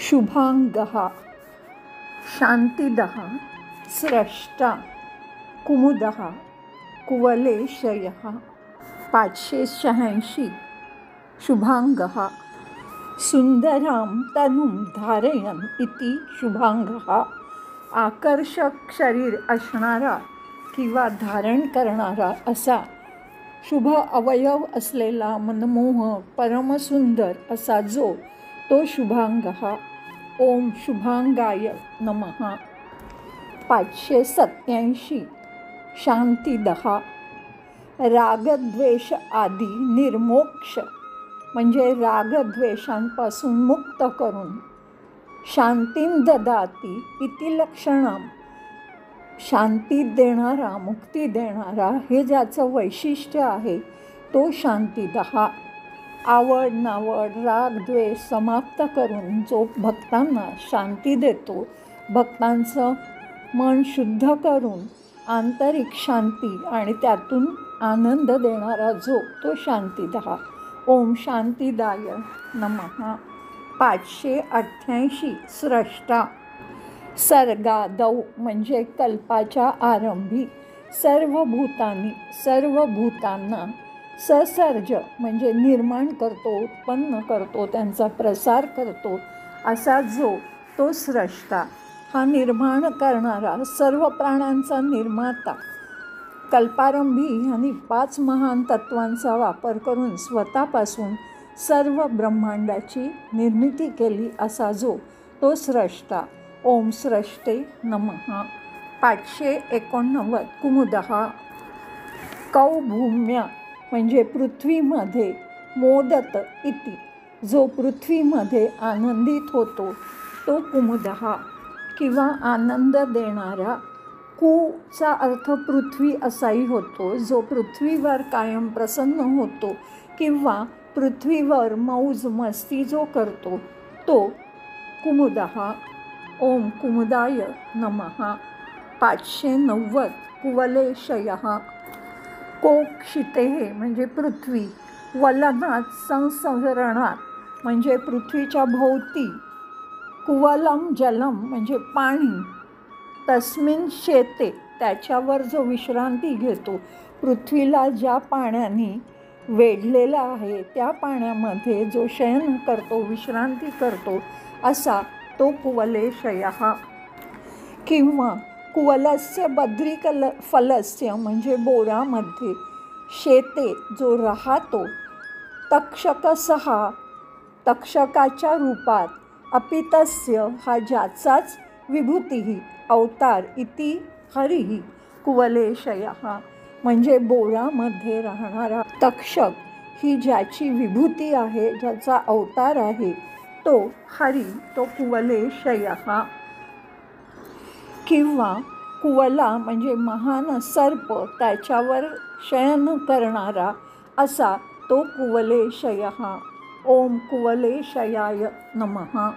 शुभांगः शांतिदः स्रष्टा कुमुदः कुवलेशयः 586 शुभांगः सुंदरां तनुं धारयन् इति शुभांगः आकर्षक शरीर असणारा किंवा धारण करणारा असा शुभ अवयव असलेला मनमोहक परमसुंदर असा जो तो शुभांगः. ओम शुभांगाय नमः. 587 शांतिदः रागद्वेष आदी निर्मोक्ष म्हणजे रागद्वेषांपासून मुक्त करून शांतीं ददाती इति लक्षणम शांती देणारा मुक्ती देणारा हे ज्याचं वैशिष्ट्य आहे तो शांतिदः. आवड नावड राग द्वेष समाप्त करून जो भक्तांना शांती देतो, भक्तांचं मन शुद्ध करून आंतरिक शांती आणि त्यातून आनंद देणारा जो तो शांतिदः. ओम शांतिदाय नमः. 588 स्रष्टा सर्गादौ म्हणजे कल्पाच्या आरंभी सर्व भूतांना ससर्ज म्हणजे निर्माण करतो, उत्पन्न करतो, त्यांचा प्रसार करतो असा जो तो स्रष्टा. हा निर्माण करणारा सर्व प्राण्यांचा निर्माता कल्पारंभी आणि 5 महान तत्वांचा वापर करून स्वतःपासून सर्व ब्रह्मांडाची निर्मिती केली असा जो तो स्रष्टा. ओम स्रष्टे नमः. 589 कुमुदः कौभूम्य म्हणजे पृथ्वीमध्ये मोदत इति जो पृथ्वीमध्ये आनंदित होतो तो कुमुदः किंवा आनंद देणारा. कुचा अर्थ पृथ्वी असाही होतो, जो पृथ्वीवर कायम प्रसन्न होतो किंवा पृथ्वीवर मौज मस्ती जो करतो तो कुमुदः. ओम कुमुदाय नमः. 590 कुवलेशयः कोक्षितेः म्हणजे पृथ्वी वलनात संसरणात म्हणजे पृथ्वीच्या भोवती कुवलम जलम म्हणजे पाणी तस्मिन शेते त्याच्यावर जो विश्रांती घेतो, पृथ्वीला ज्या पाण्याने वेढलेला आहे त्या पाण्यामध्ये जो शयन करतो विश्रांती करतो असा तो कुवलेशयः. किंवा कुवलस्य बद्रीफलस्य म्हणजे बोरामध्ये शेते जो राहतो तक्षकसः तक्षकाच्या रूपात अपितस्य हा ज्याचाच विभूती अवतार इति हरिः कुवलेशयः म्हणजे बोरामध्ये राहणारा तक्षक ही ज्याची विभूती आहे, ज्याचा अवतार आहे तो हरी तो कुवलेशयः. किंवा कुवला म्हणजे महान सर्प त्याच्यावर शयन करणारा असा तो कुवलेशयः. ओम कुवलेशयाय नमः.